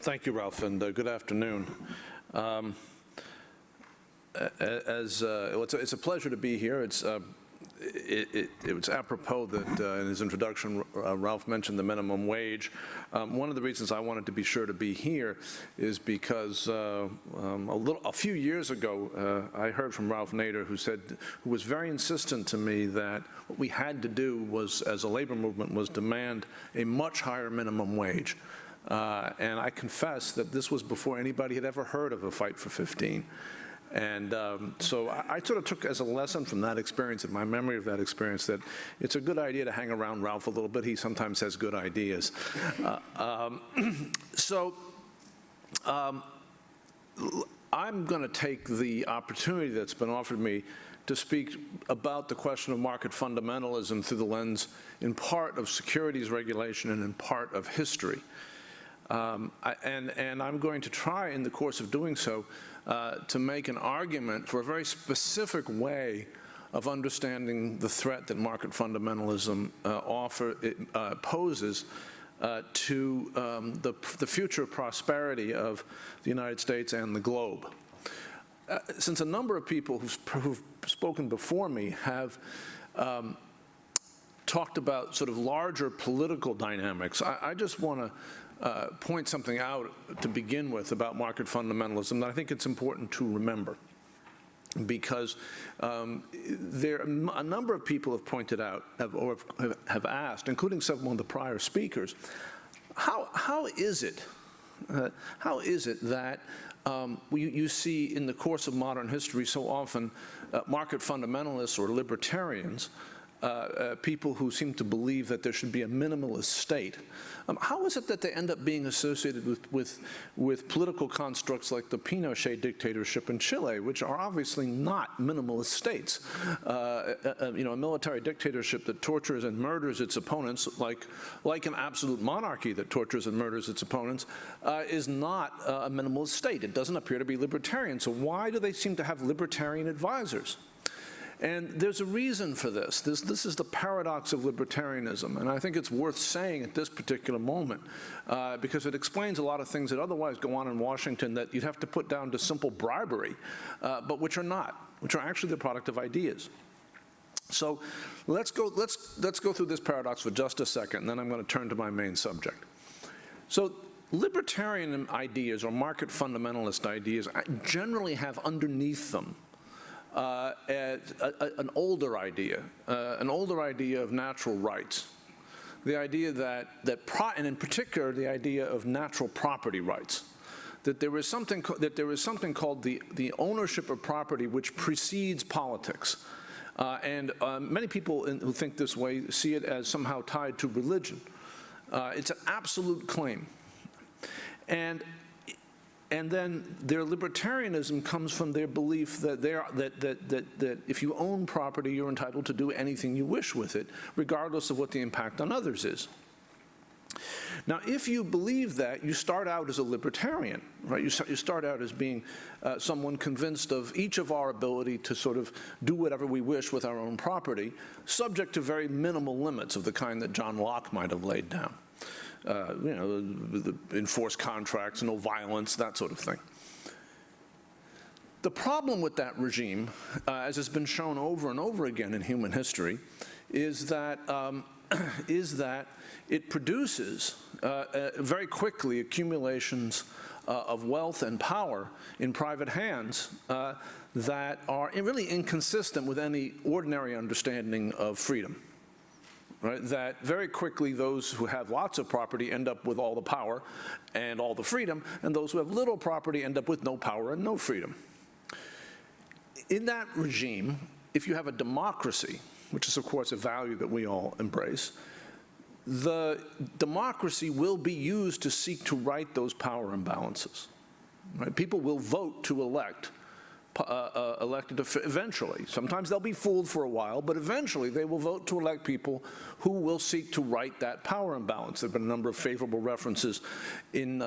Thank you, Ralph, and good afternoon. It's a pleasure to be here. It was apropos that in his introduction, Ralph mentioned the minimum wage. One of the reasons I wanted to be sure to be here is because a few years ago, I heard from Ralph Nader, who was very insistent to me that what we had to do was, as a labor movement, was demand a much higher minimum wage. And I confess that this was before anybody had ever heard of a fight for 15. And so I sort of took as a lesson from that experience and my memory of that experience that it's a good idea to hang around Ralph a little bit. He sometimes has good ideas. I'm going to take the opportunity that's been offered me to speak about the question of market fundamentalism through the lens, in part, of securities regulation and in part of history. And I'm going to try, in the course of doing so, to make an argument for a very specific way of understanding the threat that market fundamentalism poses to the future prosperity of the United States and the globe. Since a number of people who've spoken before me have talked about sort of larger political dynamics, I just want to point something out to begin with about market fundamentalism that I think it's important to remember, because a number of people have pointed out have asked, including some of the prior speakers, how is it that you see in the course of modern history so often market fundamentalists or libertarians, people who seem to believe that there should be a minimalist state, how is it that they end up being associated with political constructs like the Pinochet dictatorship in Chile, which are obviously not minimalist states? A military dictatorship that tortures and murders its opponents, like an absolute monarchy that tortures and murders its opponents, is not a minimalist state. It doesn't appear to be libertarian. So why do they seem to have libertarian advisors? And there's a reason for this. This is the paradox of libertarianism, and I think it's worth saying at this particular moment because it explains a lot of things that otherwise go on in Washington that you'd have to put down to simple bribery, but which are not, which are actually the product of ideas. So let's go through this paradox for just a second, and then I'm going to turn to my main subject. So libertarian ideas or market fundamentalist ideas generally have underneath them an older idea of natural rights, the idea and in particular the idea of natural property rights, that there is something called the ownership of property which precedes politics, and many people who think this way see it as somehow tied to religion. It's an absolute claim, and then their libertarianism comes from their belief that that if you own property, you're entitled to do anything you wish with it, regardless of what the impact on others is. Now, if you believe that, you start out as a libertarian, right? You start out as being someone convinced of each of our ability to sort of do whatever we wish with our own property, subject to very minimal limits of the kind that John Locke might have laid down. Enforced contracts, no violence, that sort of thing. The problem with that regime, as has been shown over and over again in human history, is that it produces very quickly accumulations of wealth and power in private hands that are really inconsistent with any ordinary understanding of freedom. Right, that very quickly those who have lots of property end up with all the power and all the freedom, and those who have little property end up with no power and no freedom. In that regime, if you have a democracy, which is of course a value that we all embrace, the democracy will be used to seek to right those power imbalances. Right? People will vote to elect elected eventually. Sometimes they'll be fooled for a while, but eventually they will vote to elect people who will seek to right that power imbalance. There have been a number of favorable references in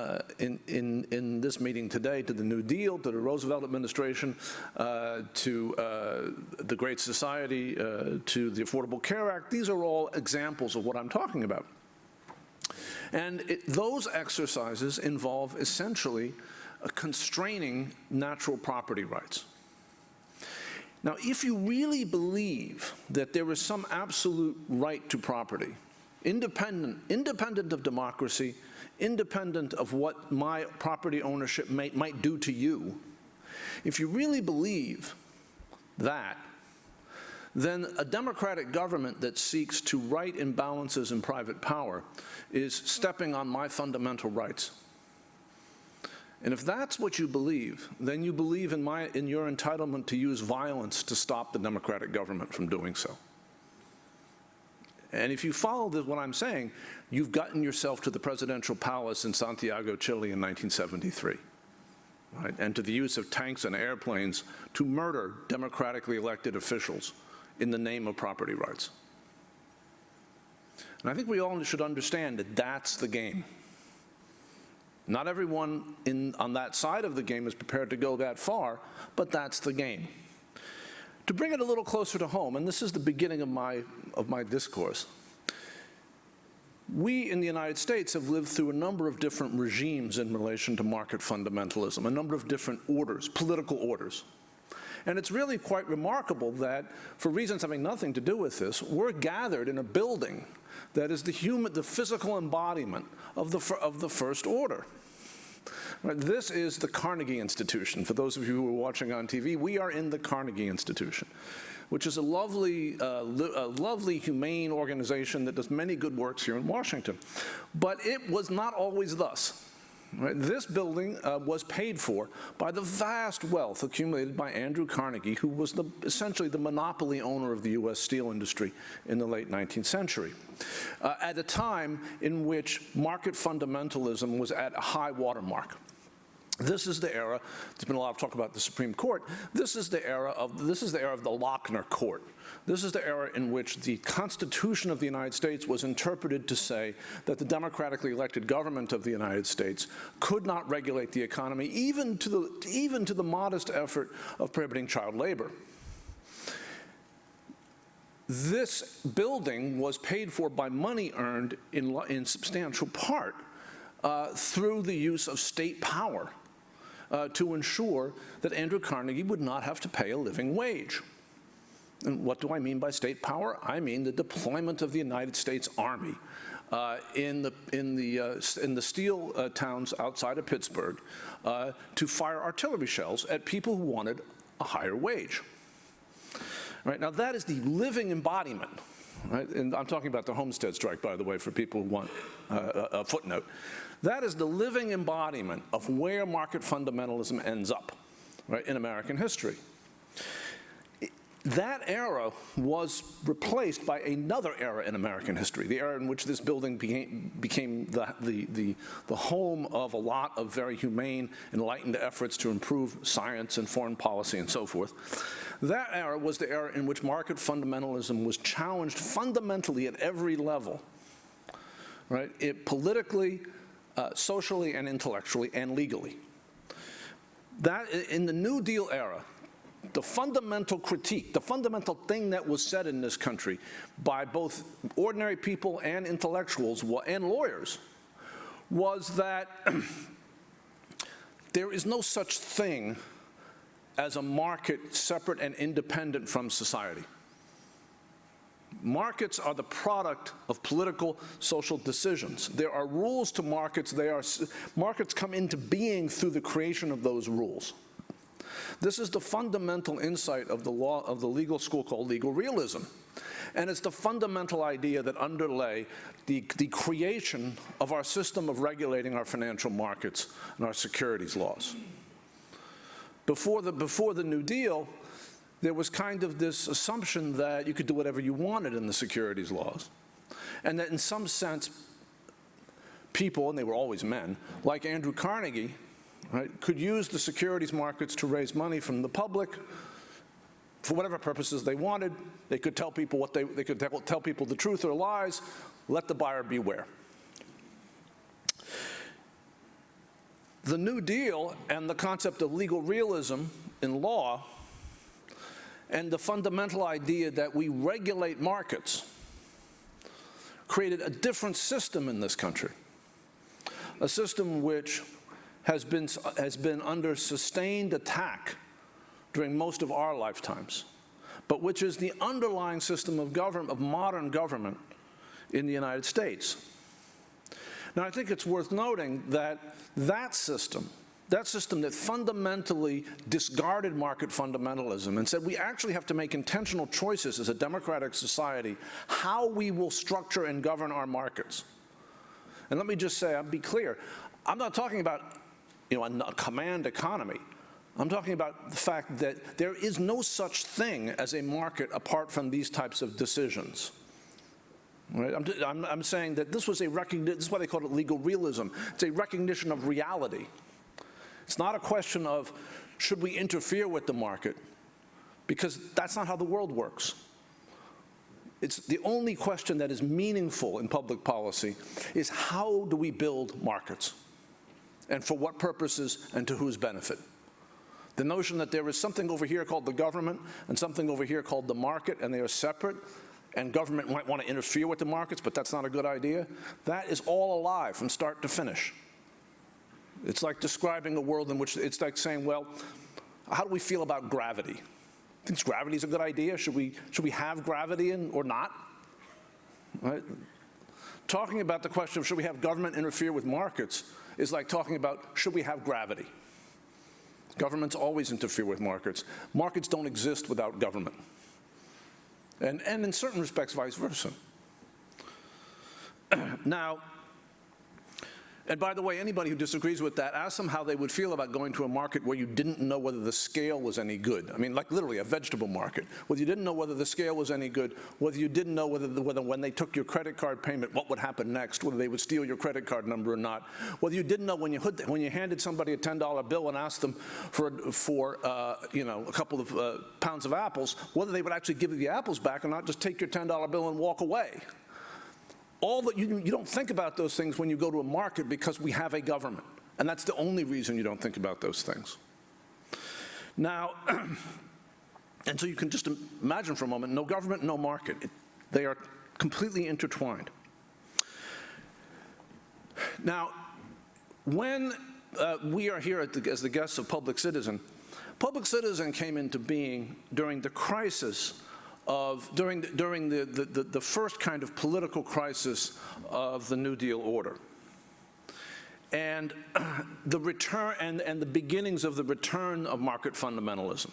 this meeting today to the New Deal, to the Roosevelt administration, to the Great Society, to the Affordable Care Act. These are all examples of what I'm talking about. And those exercises involve essentially constraining natural property rights. Now, if you really believe that there is some absolute right to property, independent of democracy, independent of what my property ownership might do to you, if you really believe that, then a democratic government that seeks to right imbalances in private power is stepping on my fundamental rights. And if that's what you believe, then you believe in your entitlement to use violence to stop the democratic government from doing so. And if you follow what I'm saying, you've gotten yourself to the presidential palace in Santiago, Chile in 1973, right? And to the use of tanks and airplanes to murder democratically elected officials in the name of property rights. And I think we all should understand that that's the game. Not everyone on that side of the game is prepared to go that far, but that's the game. To bring it a little closer to home, and this is the beginning of my discourse, we in the United States have lived through a number of different regimes in relation to market fundamentalism, a number of different orders, political orders. And it's really quite remarkable that, for reasons having nothing to do with this, we're gathered in a building that is the physical embodiment of the First Order. Right? This is the Carnegie Institution. For those of you who are watching on TV, we are in the Carnegie Institution, which is a lovely, humane organization that does many good works here in Washington. But it was not always thus. Right? This building was paid for by the vast wealth accumulated by Andrew Carnegie, who was essentially the monopoly owner of the U.S. steel industry in the late 19th century, at a time in which market fundamentalism was at a high watermark. This is the era, there's been a lot of talk about the Supreme Court, this is the era of the Lochner Court. This is the era in which the Constitution of the United States was interpreted to say that the democratically elected government of the United States could not regulate the economy, even to the modest effort of prohibiting child labor. This building was paid for by money earned in substantial part through the use of state power to ensure that Andrew Carnegie would not have to pay a living wage. And what do I mean by state power? I mean the deployment of the United States Army in the steel towns outside of Pittsburgh to fire artillery shells at people who wanted a higher wage. Right, now that is the living embodiment, right? And I'm talking about the Homestead Strike, by the way, for people who want a footnote. That is the living embodiment of where market fundamentalism ends up, right, in American history. That era was replaced by another era in American history, the era in which this building became the home of a lot of very humane, enlightened efforts to improve science and foreign policy and so forth. That era was the era in which market fundamentalism was challenged fundamentally at every level, right? Politically, socially, and intellectually, and legally. That, in the New Deal era, the fundamental critique, the fundamental thing that was said in this country by both ordinary people and intellectuals and lawyers was that there is no such thing as a market separate and independent from society. Markets are the product of political, social decisions. There are rules to markets. Markets come into being through the creation of those rules. This is the fundamental insight of the legal school called legal realism. And it's the fundamental idea that underlay the creation of our system of regulating our financial markets and our securities laws. Before the New Deal, there was kind of this assumption that you could do whatever you wanted in the securities laws. And that in some sense, people, and they were always men, like Andrew Carnegie, right, could use the securities markets to raise money from the public for whatever purposes they wanted. They could tell people they could tell people the truth or lies. Let the buyer beware. The New Deal and the concept of legal realism in law and the fundamental idea that we regulate markets created a different system in this country. a system which has been under sustained attack during most of our lifetimes, but which is the underlying system of modern government in the United States. Now, I think it's worth noting that that system that fundamentally discarded market fundamentalism and said we actually have to make intentional choices as a democratic society how we will structure and govern our markets. And let me just say, I'll be clear, I'm not talking about a command economy. I'm talking about the fact that there is no such thing as a market apart from these types of decisions. Right? I'm saying that this was this is why they call it legal realism. It's a recognition of reality. It's not a question of should we interfere with the market, because that's not how the world works. It's the only question that is meaningful in public policy is how do we build markets, and for what purposes and to whose benefit. The notion that there is something over here called the government and something over here called the market, and they are separate, and government might want to interfere with the markets, but that's not a good idea, that is all a lie from start to finish. It's like describing a world in which, it's like saying, well, how do we feel about gravity? Think gravity is a good idea? Should we have gravity or not? Right? Talking about the question of should we have government interfere with markets is like talking about should we have gravity? Governments always interfere with markets. Markets don't exist without government. And in certain respects, vice versa. Now, and by the way, anybody who disagrees with that, ask them how they would feel about going to a market where you didn't know whether the scale was any good. I mean, like literally a vegetable market, whether you didn't know whether the scale was any good, whether you didn't know whether when they took your credit card payment, what would happen next, whether they would steal your credit card number or not, whether you didn't know when you handed somebody a $10 bill and asked them for a couple of pounds of apples, whether they would actually give you the apples back and not just take your $10 bill and walk away. All that you don't think about those things when you go to a market because we have a government. And that's the only reason you don't think about those things. Now, and so you can just imagine for a moment, no government, no market. They are completely intertwined. Now, when we are here as the guests of Public Citizen came into being during the crisis during the first kind of political crisis of the New Deal order, and the return and the beginnings of the return of market fundamentalism.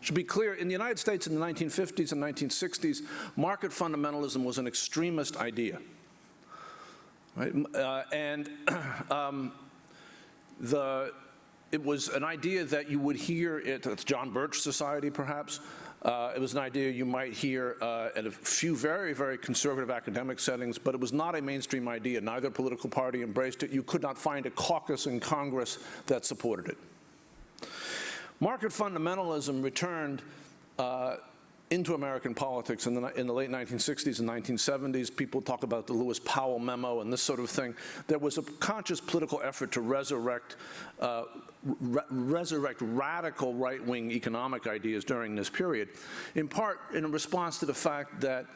Should be clear, in the United States in the 1950s and 1960s, market fundamentalism was an extremist idea, right? It was an idea that you would hear it's John Birch Society, perhaps. It was an idea you might hear at a few very, very conservative academic settings, but it was not a mainstream idea. Neither political party embraced it. You could not find a caucus in Congress that supported it. Market fundamentalism returned into American politics in the late 1960s and 1970s. People talk about the Lewis Powell memo and this sort of thing. There was a conscious political effort to resurrect radical right-wing economic ideas during this period, in part in response to the fact that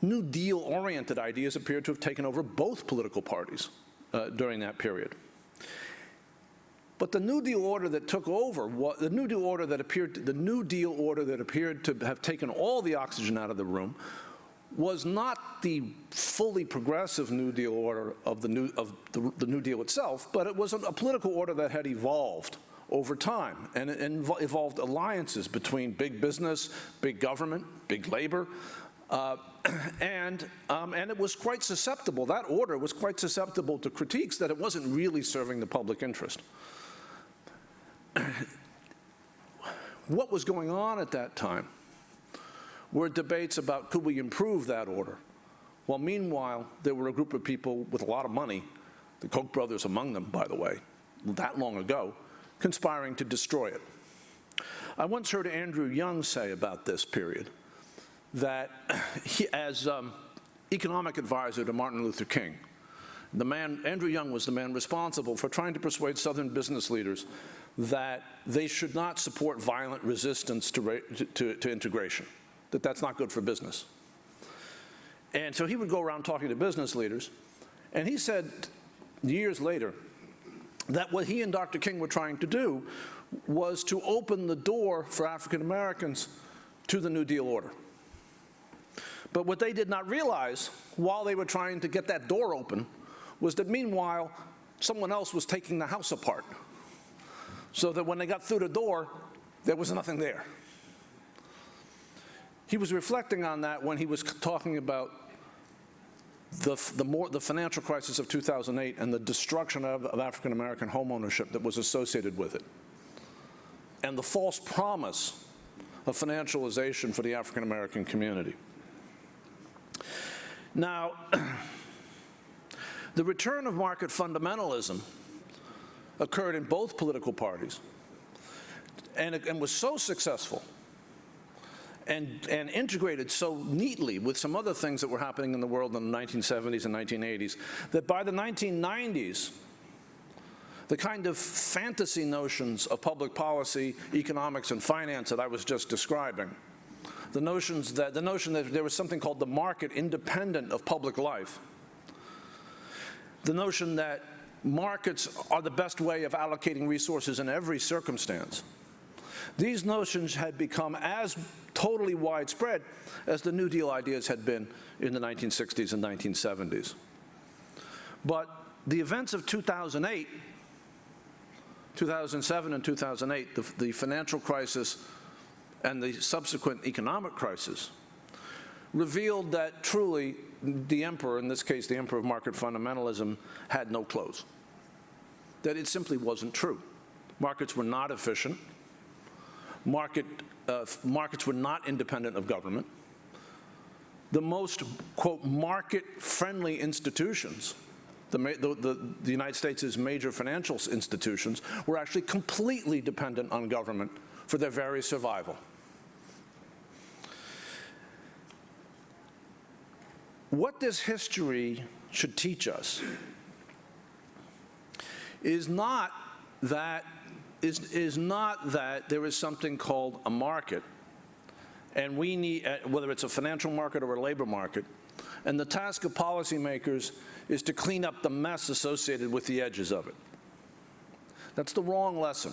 New Deal-oriented ideas appeared to have taken over both political parties during that period. But the New Deal order that took over, the New Deal order that appeared to have taken all the oxygen out of the room, was not the fully progressive New Deal order of the New Deal itself, but it was a political order that had evolved over time and evolved alliances between big business, big government, big labor, and it was quite susceptible. That order was quite susceptible to critiques that it wasn't really serving the public interest. What was going on at that time were debates about could we improve that order. Well, meanwhile, there were a group of people with a lot of money, the Koch brothers among them, by the way, that long ago, conspiring to destroy it. I once heard Andrew Young say about this period that as economic advisor to Martin Luther King, Andrew Young was the man responsible for trying to persuade Southern business leaders that they should not support violent resistance to integration, that that's not good for business. And so he would go around talking to business leaders, and he said, years later, that what he and Dr. King were trying to do was to open the door for African Americans to the New Deal order. But what they did not realize while they were trying to get that door open was that meanwhile, someone else was taking the house apart. So that when they got through the door, there was nothing there. He was reflecting on that when he was talking about the financial crisis of 2008 and the destruction of African American home ownership that was associated with it, and the false promise of financialization for the African American community. Now, the return of market fundamentalism occurred in both political parties and was so successful and integrated so neatly with some other things that were happening in the world in the 1970s and 1980s, that by the 1990s, the kind of fantasy notions of public policy, economics, and finance that I was just describing, the notion that there was something called the market independent of public life, the notion that markets are the best way of allocating resources in every circumstance. These notions had become as totally widespread as the New Deal ideas had been in the 1960s and 1970s. But the events of 2008, 2007 and 2008, the financial crisis and the subsequent economic crisis, revealed that truly the emperor, in this case the emperor of market fundamentalism, had no clothes. That it simply wasn't true. Markets were not efficient. Markets were not independent of government. The most, quote, market-friendly institutions, the United States' major financial institutions, were actually completely dependent on government for their very survival. What this history should teach us is not that there is something called a market, and we need, whether it's a financial market or a labor market, and the task of policymakers is to clean up the mess associated with the edges of it. That's the wrong lesson.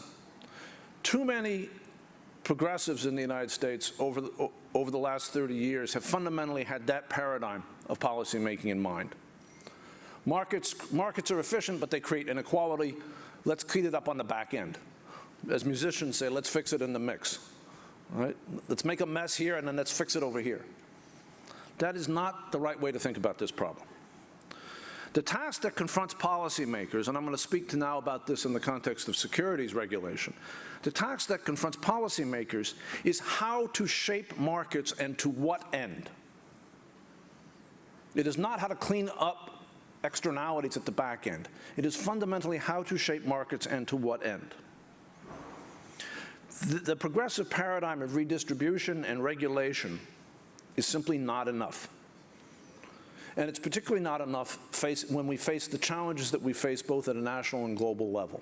Too many progressives in the United States over the last 30 years have fundamentally had that paradigm of policymaking in mind. Markets are efficient, but they create inequality. Let's clean it up on the back end. As musicians say, let's fix it in the mix. All right? Let's make a mess here, and then let's fix it over here. That is not the right way to think about this problem. The task that confronts policymakers, and I'm going to speak to now about this in the context of securities regulation, the task that confronts policymakers is how to shape markets and to what end. It is not how to clean up externalities at the back end. It is fundamentally how to shape markets and to what end. The progressive paradigm of redistribution and regulation is simply not enough. And it's particularly not enough when we face the challenges that we face both at a national and global level.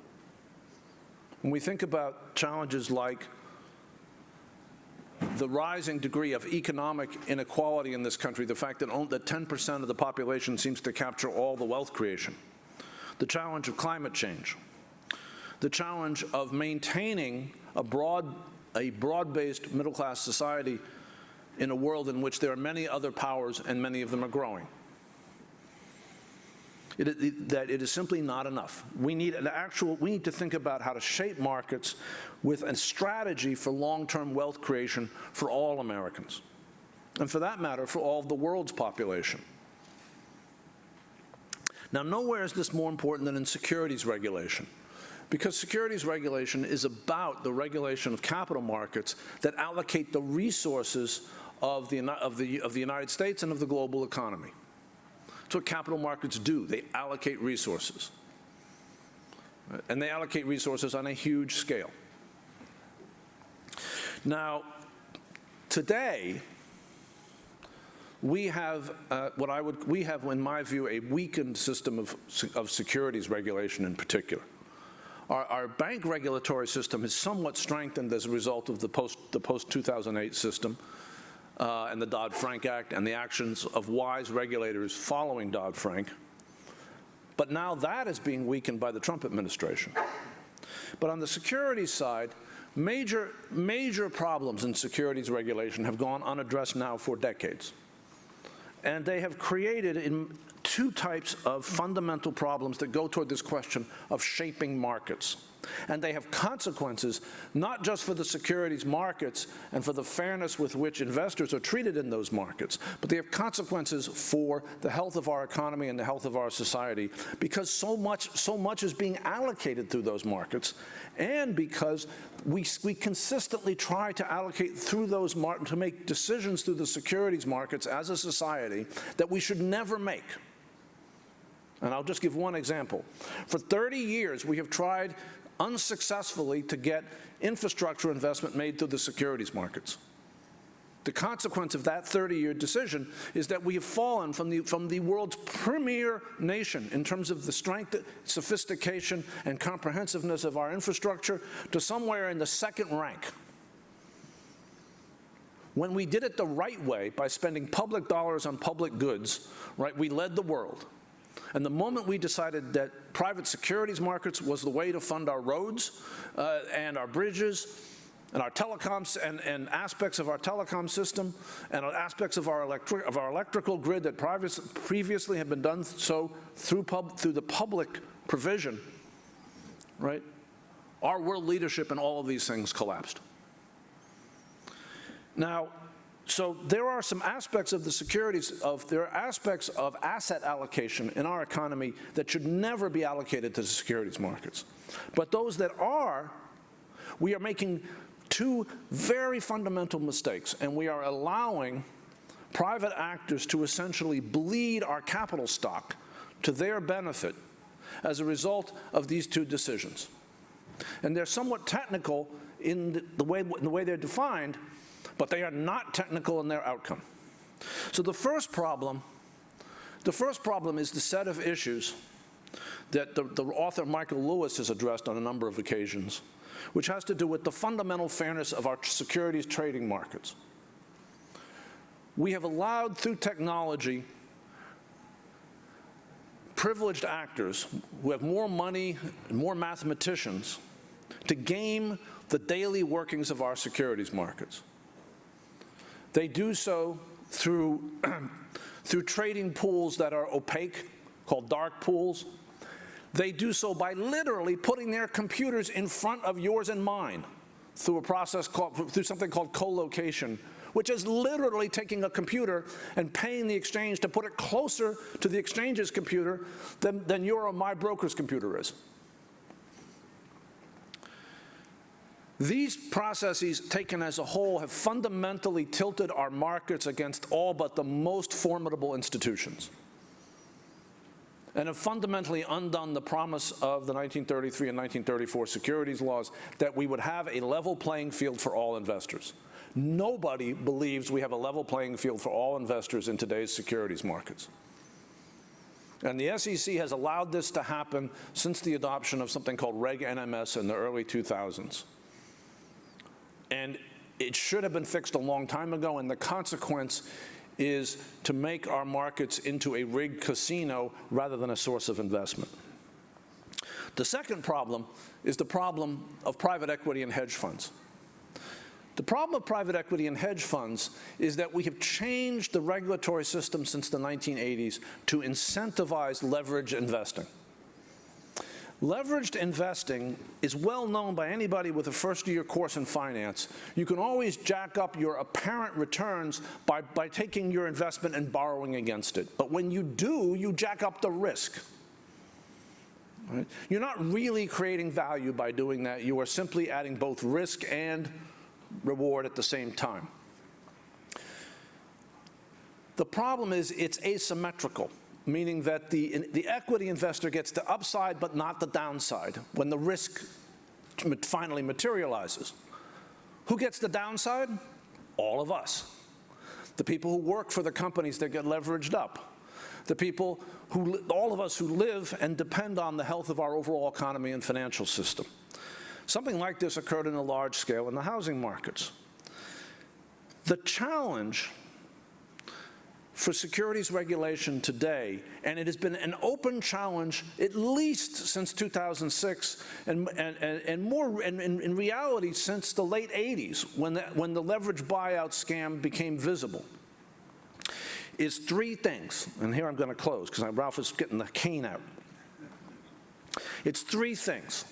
When we think about challenges like the rising degree of economic inequality in this country, the fact that 10% of the population seems to capture all the wealth creation, the challenge of climate change, the challenge of maintaining a broad-based middle-class society in a world in which there are many other powers and many of them are growing. That it is simply not enough. We need to think about how to shape markets with a strategy for long-term wealth creation for all Americans, and for that matter, for all of the world's population. Now, nowhere is this more important than in securities regulation, because securities regulation is about the regulation of capital markets that allocate the resources of the United States and of the global economy. That's what capital markets do. They allocate resources. And they allocate resources on a huge scale. Now, today, we have in my view, a weakened system of securities regulation in particular. Our bank regulatory system is somewhat strengthened as a result of the post-2008 system. And the Dodd-Frank Act and the actions of wise regulators following Dodd-Frank. But now that is being weakened by the Trump administration. But on the securities side, major problems in securities regulation have gone unaddressed now for decades. And they have created two types of fundamental problems that go toward this question of shaping markets. And they have consequences not just for the securities markets and for the fairness with which investors are treated in those markets, but they have consequences for the health of our economy and the health of our society, because so much is being allocated through those markets, and because we consistently try to allocate through those markets, to make decisions through the securities markets as a society that we should never make. And I'll just give one example. For 30 years, we have tried unsuccessfully to get infrastructure investment made through the securities markets. The consequence of that 30-year decision is that we have fallen from the world's premier nation in terms of the strength, sophistication, and comprehensiveness of our infrastructure to somewhere in the second rank. When we did it the right way, by spending public dollars on public goods, right, we led the world. And the moment we decided that private securities markets was the way to fund our roads and our bridges and our telecoms and aspects of our telecom system and aspects of our electrical grid that previously had been done so through the public provision, right? Our world leadership in all of these things collapsed. Now, so there are some aspects of the securities, there are aspects of asset allocation in our economy that should never be allocated to the securities markets. But those that are, we are making two very fundamental mistakes, and we are allowing private actors to essentially bleed our capital stock to their benefit as a result of these two decisions. And they're somewhat technical in the way they're defined, but they are not technical in their outcome. So the first problem is the set of issues that the author Michael Lewis has addressed on a number of occasions, which has to do with the fundamental fairness of our securities trading markets. We have allowed, through technology, privileged actors who have more money and more mathematicians to game the daily workings of our securities markets. They do so through trading pools that are opaque, called dark pools. They do so by literally putting their computers in front of yours and mine through through something called co-location, which is literally taking a computer and paying the exchange to put it closer to the exchange's computer than your or my broker's computer is. These processes, taken as a whole, have fundamentally tilted our markets against all but the most formidable institutions, and have fundamentally undone the promise of the 1933 and 1934 securities laws that we would have a level playing field for all investors. Nobody believes we have a level playing field for all investors in today's securities markets. And the SEC has allowed this to happen since the adoption of something called Reg NMS in the early 2000s. And it should have been fixed a long time ago, and the consequence is to make our markets into a rigged casino rather than a source of investment. The second problem is the problem of private equity and hedge funds. The problem of private equity and hedge funds is that we have changed the regulatory system since the 1980s to incentivize leverage investing. Leveraged investing is well known by anybody with a first-year course in finance. You can always jack up your apparent returns by taking your investment and borrowing against it. But when you do, you jack up the risk. Right? You're not really creating value by doing that. You are simply adding both risk and reward at the same time. The problem is it's asymmetrical, meaning that the equity investor gets the upside but not the downside when the risk finally materializes. Who gets the downside? All of us. The people who work for the companies that get leveraged up. The people all of us who live and depend on the health of our overall economy and financial system. Something like this occurred on a large scale in the housing markets. The challenge for securities regulation today, and it has been an open challenge at least since 2006, and more in reality since the late 80s, when the leverage buyout scam became visible, is three things. And here I'm going to close, because Ralph is getting the cane out. It's three things.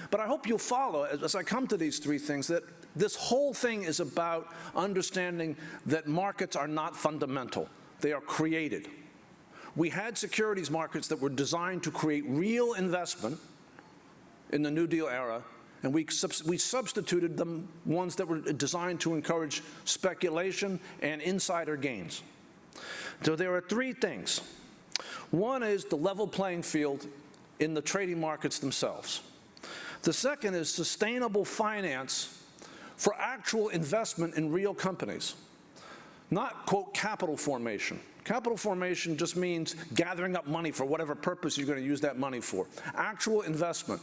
But I hope you'll follow, as I come to these three things, that this whole thing is about understanding that markets are not fundamental. They are created. We had securities markets that were designed to create real investment in the New Deal era, and we substituted them ones that were designed to encourage speculation and insider gains. So there are three things. One is the level playing field in the trading markets themselves. The second is sustainable finance for actual investment in real companies, not, quote, capital formation. Capital formation just means gathering up money for whatever purpose you're going to use that money for. Actual investment.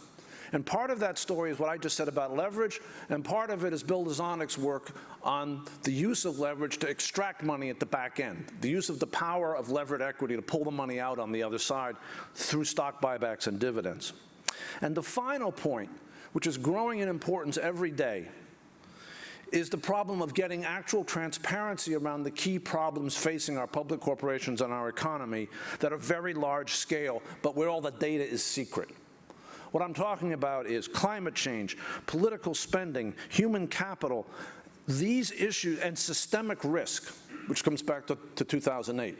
And part of that story is what I just said about leverage, and part of it is Bill Lazonic's work on the use of leverage to extract money at the back end, the use of the power of levered equity to pull the money out on the other side through stock buybacks and dividends. And the final point, which is growing in importance every day, is the problem of getting actual transparency around the key problems facing our public corporations and our economy that are very large scale, but where all the data is secret. What I'm talking about is climate change, political spending, human capital, these issues, and systemic risk, which comes back to 2008.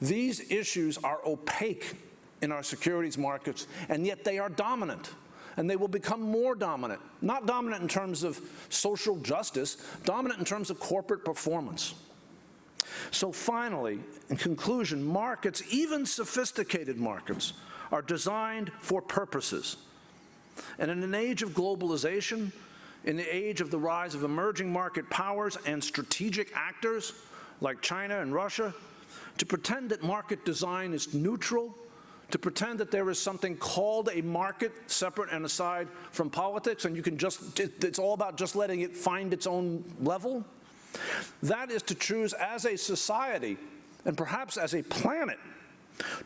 These issues are opaque in our securities markets, and yet they are dominant. And they will become more dominant. Not dominant in terms of social justice, dominant in terms of corporate performance. So finally, in conclusion, markets, even sophisticated markets, are designed for purposes. And in an age of globalization, in the age of the rise of emerging market powers and strategic actors like China and Russia, to pretend that market design is neutral, to pretend that there is something called a market separate and aside from politics, and you can just, it's all about just letting it find its own level, that is to choose as a society, and perhaps as a planet,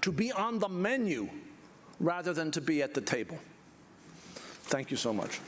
to be on the menu rather than to be at the table. Thank you so much.